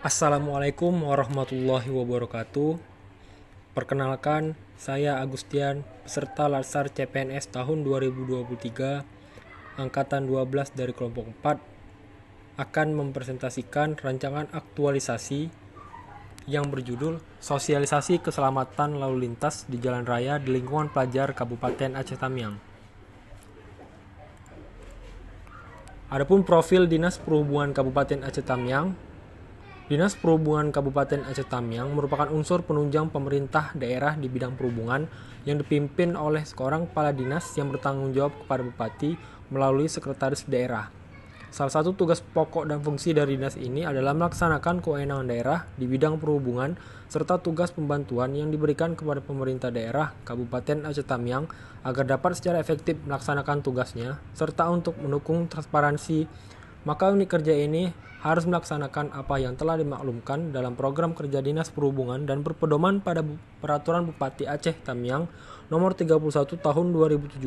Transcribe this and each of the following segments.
Assalamualaikum warahmatullahi wabarakatuh. Perkenalkan, saya Agustian, peserta Latsar CPNS tahun 2023, angkatan 12 dari kelompok 4, akan mempresentasikan rancangan aktualisasi yang berjudul Sosialisasi Keselamatan Lalu Lintas di Jalan Raya di Lingkungan Pelajar Kabupaten Aceh Tamiang. Adapun profil Dinas Perhubungan Kabupaten Aceh Tamiang. Dinas Perhubungan Kabupaten Aceh Tamiang merupakan unsur penunjang pemerintah daerah di bidang perhubungan yang dipimpin oleh seorang kepala dinas yang bertanggung jawab kepada bupati melalui sekretaris daerah. Salah satu tugas pokok dan fungsi dari dinas ini adalah melaksanakan kewenangan daerah di bidang perhubungan serta tugas pembantuan yang diberikan kepada pemerintah daerah Kabupaten Aceh Tamiang agar dapat secara efektif melaksanakan tugasnya serta untuk mendukung transparansi. Maka unit kerja ini harus melaksanakan apa yang telah dimaklumkan dalam program kerja Dinas Perhubungan dan berpedoman pada Peraturan Bupati Aceh Tamiang Nomor 31 Tahun 2017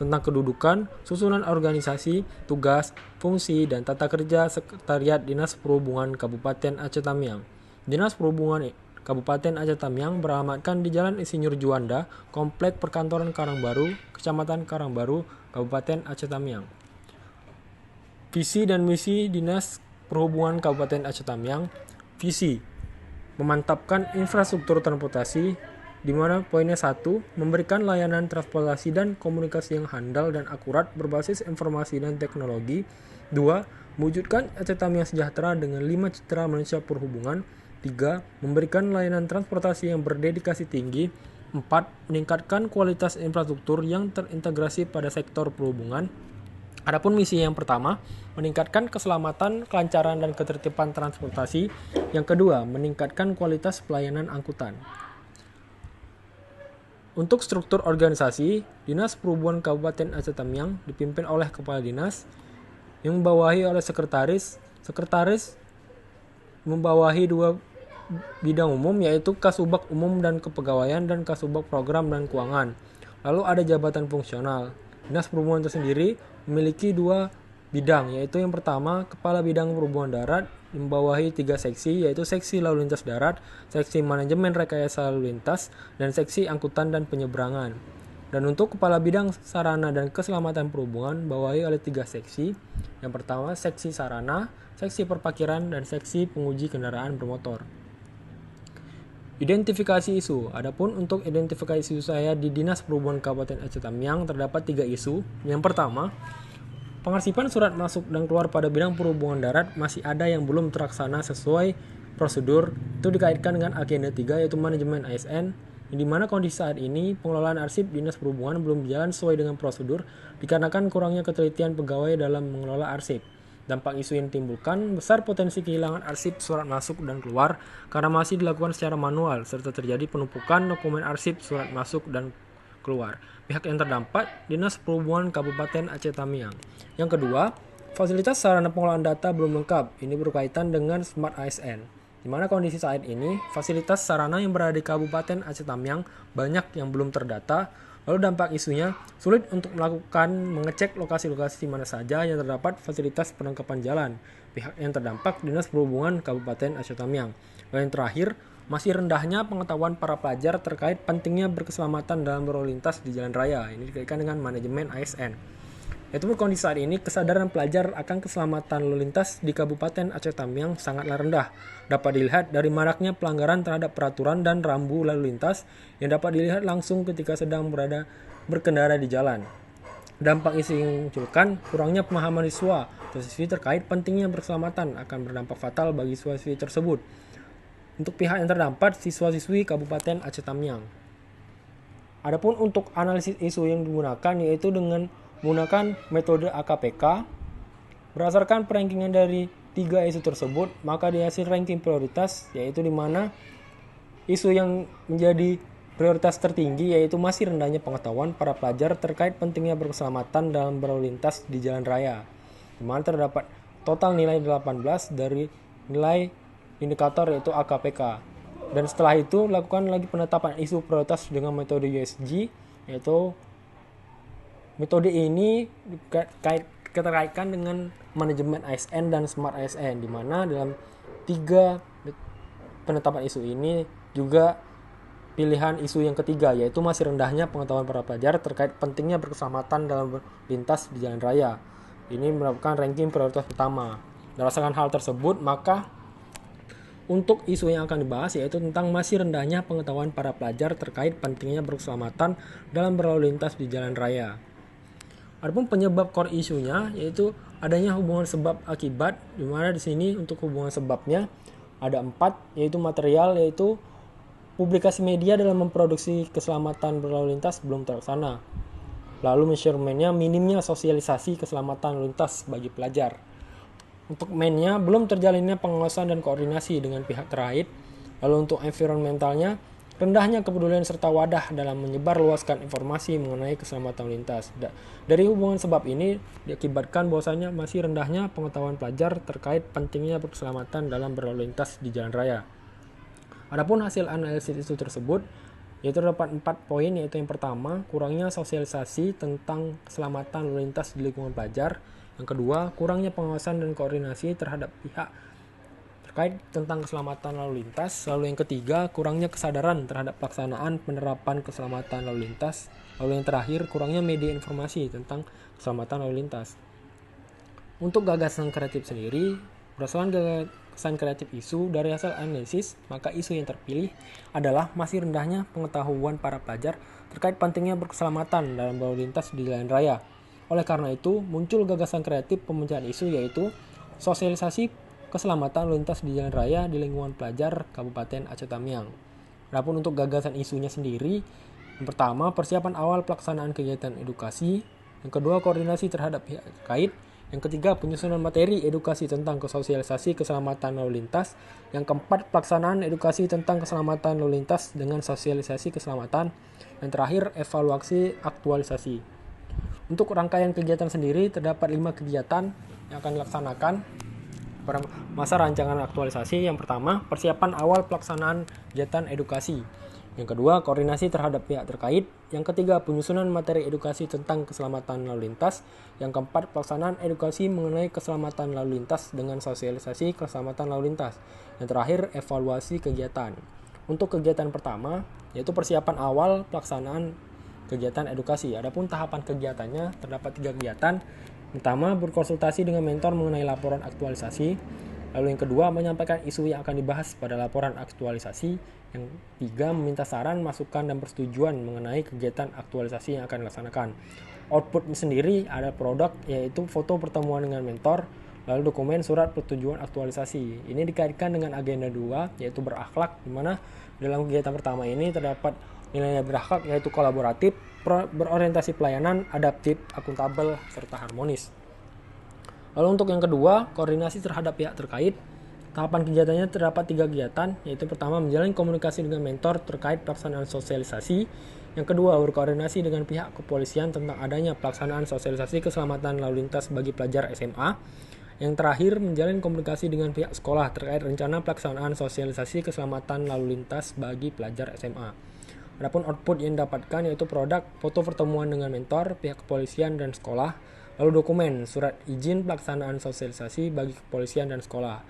tentang kedudukan, susunan organisasi, tugas, fungsi, dan tata kerja Sekretariat Dinas Perhubungan Kabupaten Aceh Tamiang. Dinas Perhubungan Kabupaten Aceh Tamiang beralamatkan di Jalan Insinyur Juanda, Komplek Perkantoran Karangbaru, Kecamatan Karangbaru, Kabupaten Aceh Tamiang. Visi dan misi Dinas Perhubungan Kabupaten Aceh Tamiang. Visi: memantapkan infrastruktur transportasi, di mana poinnya 1, memberikan layanan transportasi dan komunikasi yang handal dan akurat berbasis informasi dan teknologi. 2, mewujudkan Aceh Tamiang sejahtera dengan 5 citra manusia perhubungan. 3, memberikan layanan transportasi yang berdedikasi tinggi. 4, meningkatkan kualitas infrastruktur yang terintegrasi pada sektor perhubungan. Adapun misi yang pertama, meningkatkan keselamatan, kelancaran, dan ketertiban transportasi. Yang kedua, meningkatkan kualitas pelayanan angkutan. Untuk struktur organisasi, Dinas Perhubungan Kabupaten Aceh Tamiang dipimpin oleh Kepala Dinas yang membawahi oleh Sekretaris. Sekretaris membawahi 2 bidang umum, yaitu Kasubag Umum dan Kepegawaian dan Kasubag Program dan Keuangan. Lalu ada jabatan fungsional. Dinas Perhubungan tersendiri memiliki 2 bidang, yaitu yang pertama Kepala Bidang Perhubungan Darat membawahi 3 seksi, yaitu Seksi Lalu Lintas Darat, Seksi Manajemen Rekayasa Lalu Lintas, dan Seksi Angkutan dan Penyeberangan. Dan untuk Kepala Bidang Sarana dan Keselamatan Perhubungan bawahi oleh 3 seksi. Yang pertama Seksi Sarana, Seksi Perparkiran, dan Seksi Penguji Kendaraan Bermotor. Identifikasi isu. Adapun untuk identifikasi isu saya di Dinas Perhubungan Kabupaten Aceh Tamiang terdapat 3 isu. Yang pertama, pengarsipan surat masuk dan keluar pada bidang perhubungan darat masih ada yang belum terlaksana sesuai prosedur. Itu dikaitkan dengan agenda 3, yaitu manajemen ASN, di mana kondisi saat ini pengelolaan arsip Dinas Perhubungan belum berjalan sesuai dengan prosedur dikarenakan kurangnya ketelitian pegawai dalam mengelola arsip. Dampak isu yang ditimbulkan besar potensi kehilangan arsip surat masuk dan keluar karena masih dilakukan secara manual serta terjadi penumpukan dokumen arsip surat masuk dan keluar. Pihak yang terdampak Dinas Perhubungan Kabupaten Aceh Tamiang. Yang kedua, fasilitas sarana pengelolaan data belum lengkap. Ini berkaitan dengan Smart ASN. Di mana kondisi saat ini fasilitas sarana yang berada di Kabupaten Aceh Tamiang banyak yang belum terdata. Lalu dampak isunya, sulit untuk mengecek lokasi-lokasi mana saja yang terdapat fasilitas perlengkapan jalan. Pihak yang terdampak Dinas Perhubungan Kabupaten Aceh Tamiang. Dan yang terakhir, masih rendahnya pengetahuan para pelajar terkait pentingnya berkeselamatan dalam berlalu lintas di jalan raya. Ini dikaitkan dengan manajemen ASN. Yaitu kondisi saat ini, kesadaran pelajar akan keselamatan lalu lintas di Kabupaten Aceh Tamiang sangatlah rendah. Dapat dilihat dari maraknya pelanggaran terhadap peraturan dan rambu lalu lintas yang dapat dilihat langsung ketika sedang berkendara di jalan. Dampak isu yang dimunculkan, kurangnya pemahaman siswi terkait pentingnya berkeselamatan akan berdampak fatal bagi siswa-siswi tersebut. Untuk pihak yang terdampak, siswa-siswi Kabupaten Aceh Tamiang. Adapun untuk analisis isu yang digunakan, yaitu dengan menggunakan metode AKPK. Berdasarkan perankingan dari 3 isu tersebut, maka dihasil ranking prioritas, yaitu di mana isu yang menjadi prioritas tertinggi yaitu masih rendahnya pengetahuan para pelajar terkait pentingnya berkeselamatan dalam berlalu lintas di jalan raya. Di mana terdapat total nilai 18 dari nilai indikator yaitu AKPK. Dan setelah itu lakukan lagi penetapan isu prioritas dengan metode USG, yaitu metode ini dikaitkan dengan manajemen ASN dan Smart ASN, di mana dalam tiga penetapan isu ini juga pilihan isu yang ketiga, yaitu masih rendahnya pengetahuan para pelajar terkait pentingnya berkeselamatan dalam lintas di jalan raya. Ini merupakan ranking prioritas utama. Berdasarkan hal tersebut, maka untuk isu yang akan dibahas yaitu tentang masih rendahnya pengetahuan para pelajar terkait pentingnya berkeselamatan dalam berlalu lintas di jalan raya. Adapun penyebab core isunya yaitu adanya hubungan sebab akibat, di mana di sini untuk hubungan sebabnya ada 4, yaitu material, yaitu publikasi media dalam memproduksi keselamatan berlalu lintas belum terlaksana. Lalu measurementnya minimnya sosialisasi keselamatan lalu lintas bagi pelajar. Untuk mainnya belum terjalinnya pengawasan dan koordinasi dengan pihak terkait. Lalu untuk environmentalnya rendahnya kepedulian serta wadah dalam menyebarluaskan informasi mengenai keselamatan lalu lintas. Dari hubungan sebab ini diakibatkan bahwasanya masih rendahnya pengetahuan pelajar terkait pentingnya berkeselamatan dalam berlalu lintas di jalan raya. Adapun hasil analisis isu tersebut yaitu terdapat 4 poin, yaitu yang pertama, kurangnya sosialisasi tentang keselamatan lalu lintas di lingkungan pelajar. Yang kedua, kurangnya pengawasan dan koordinasi terhadap pihak terkait tentang keselamatan lalu lintas. Lalu yang ketiga, kurangnya kesadaran terhadap pelaksanaan penerapan keselamatan lalu lintas. Lalu yang terakhir, kurangnya media informasi tentang keselamatan lalu lintas. Untuk gagasan kreatif sendiri, berdasarkan gagasan kreatif isu dari hasil analisis, maka isu yang terpilih adalah masih rendahnya pengetahuan para pelajar terkait pentingnya berkeselamatan dalam berlalu lintas di jalan raya. Oleh karena itu, muncul gagasan kreatif pemecahan isu yaitu sosialisasi keselamatan lalu lintas di jalan raya di lingkungan pelajar Kabupaten Aceh Tamiang. Adapun untuk gagasan isunya sendiri, yang pertama, persiapan awal pelaksanaan kegiatan edukasi. Yang kedua, koordinasi terhadap pihak terkait. Yang ketiga, penyusunan materi edukasi tentang sosialisasi keselamatan lalu lintas. Yang keempat, pelaksanaan edukasi tentang keselamatan lalu lintas dengan sosialisasi keselamatan. Yang terakhir, evaluasi aktualisasi. Untuk rangkaian kegiatan sendiri, terdapat 5 kegiatan yang akan dilaksanakan pada masa rancangan aktualisasi. Yang pertama, persiapan awal pelaksanaan kegiatan edukasi. Yang kedua, koordinasi terhadap pihak terkait. Yang ketiga, penyusunan materi edukasi tentang keselamatan lalu lintas. Yang keempat, pelaksanaan edukasi mengenai keselamatan lalu lintas dengan sosialisasi keselamatan lalu lintas. Yang terakhir, evaluasi kegiatan. Untuk kegiatan pertama, yaitu persiapan awal pelaksanaan kegiatan edukasi. Adapun tahapan kegiatannya terdapat 3 kegiatan. Pertama, berkonsultasi dengan mentor mengenai laporan aktualisasi. Lalu yang kedua, menyampaikan isu yang akan dibahas pada laporan aktualisasi. Yang tiga, meminta saran, masukan, dan persetujuan mengenai kegiatan aktualisasi yang akan dilaksanakan. Output sendiri ada produk, yaitu foto pertemuan dengan mentor, lalu dokumen surat persetujuan aktualisasi. Ini dikaitkan dengan agenda 2, yaitu berakhlak, di mana dalam kegiatan pertama ini terdapat nilai berakhlak, yaitu kolaboratif, berorientasi pelayanan, adaptif, akuntabel, serta harmonis. Lalu untuk yang kedua, koordinasi terhadap pihak terkait. Tahapan kegiatannya terdapat 3 kegiatan, yaitu pertama, menjalin komunikasi dengan mentor terkait pelaksanaan sosialisasi. Yang kedua, berkoordinasi dengan pihak kepolisian tentang adanya pelaksanaan sosialisasi keselamatan lalu lintas bagi pelajar SMA. Yang terakhir, menjalin komunikasi dengan pihak sekolah terkait rencana pelaksanaan sosialisasi keselamatan lalu lintas bagi pelajar SMA. Adapun output yang didapatkan yaitu produk, foto pertemuan dengan mentor, pihak kepolisian dan sekolah, lalu dokumen, surat izin pelaksanaan sosialisasi bagi kepolisian dan sekolah.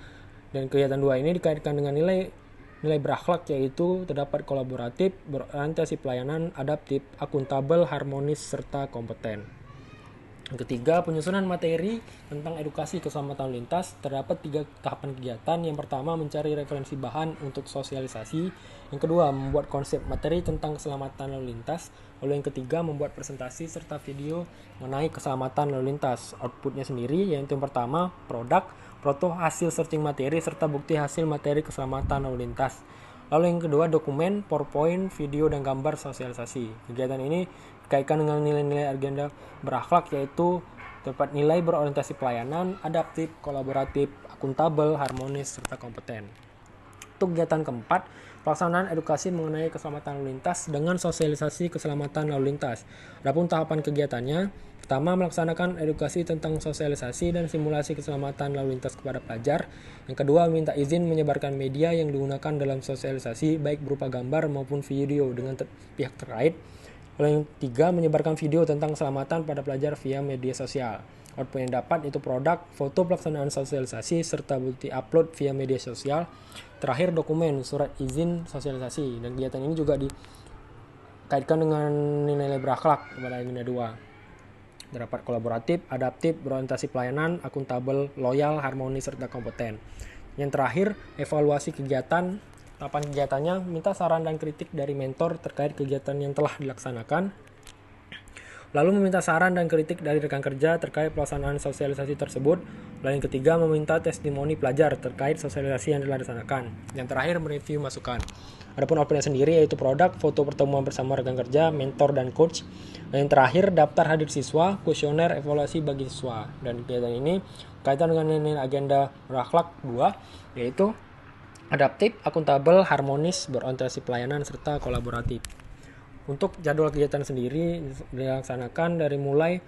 Dan kegiatan 2 ini dikaitkan dengan nilai berakhlak, yaitu terdapat kolaboratif, berorientasi pelayanan, adaptif, akuntabel, harmonis, serta kompeten. Yang ketiga, penyusunan materi tentang edukasi keselamatan lalu lintas. Terdapat 3 tahapan kegiatan. Yang pertama, mencari referensi bahan untuk sosialisasi. Yang kedua, membuat konsep materi tentang keselamatan lalu lintas. Lalu yang ketiga, membuat presentasi serta video mengenai keselamatan lalu lintas. Outputnya sendiri, yaitu yang pertama, produk, foto hasil searching materi, serta bukti hasil materi keselamatan lalu lintas. Lalu yang kedua, dokumen, PowerPoint, video, dan gambar sosialisasi. Kegiatan ini dikaitkan dengan nilai-nilai agenda berakhlak, yaitu terdapat nilai berorientasi pelayanan, adaptif, kolaboratif, akuntabel, harmonis, serta kompeten. Untuk kegiatan keempat, pelaksanaan edukasi mengenai keselamatan lalu lintas dengan sosialisasi keselamatan lalu lintas. Adapun tahapan kegiatannya, pertama, melaksanakan edukasi tentang sosialisasi dan simulasi keselamatan lalu lintas kepada pelajar. Yang kedua, minta izin menyebarkan media yang digunakan dalam sosialisasi, baik berupa gambar maupun video dengan pihak terkait. Lalu yang ketiga, menyebarkan video tentang keselamatan pada pelajar via media sosial. Output yang dapat itu produk, foto pelaksanaan sosialisasi, serta bukti upload via media sosial. Terakhir dokumen, surat izin sosialisasi. Dan kegiatan ini juga dikaitkan dengan nilai berakhlak pada nilai 2. Rapat kolaboratif, adaptif, berorientasi pelayanan, akuntabel, loyal, harmonis, serta kompeten. Yang terakhir, evaluasi kegiatan. Tahapan kegiatannya, minta saran dan kritik dari mentor terkait kegiatan yang telah dilaksanakan. Lalu meminta saran dan kritik dari rekan kerja terkait pelaksanaan sosialisasi tersebut. Lalu yang ketiga, meminta testimoni pelajar terkait sosialisasi yang dilaksanakan. Yang terakhir, mereview masukan. Adapun outputnya sendiri yaitu produk, foto pertemuan bersama rekan kerja, mentor, dan coach. Dan yang terakhir, daftar hadir siswa, kuesioner evaluasi bagi siswa. Dan kegiatan ini kaitan dengan nilai agenda berakhlak 2, yaitu adaptif, akuntabel, harmonis, berorientasi pelayanan, serta kolaboratif. Untuk jadwal kegiatan sendiri dilaksanakan dari mulai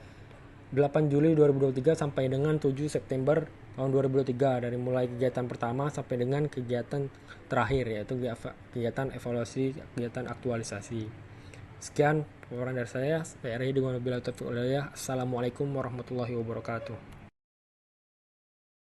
8 Juli 2023 sampai dengan 7 September tahun 2023, dari mulai kegiatan pertama sampai dengan kegiatan terakhir, yaitu kegiatan evaluasi, kegiatan aktualisasi. Sekian paparan dari saya. Assalamualaikum warahmatullahi wabarakatuh.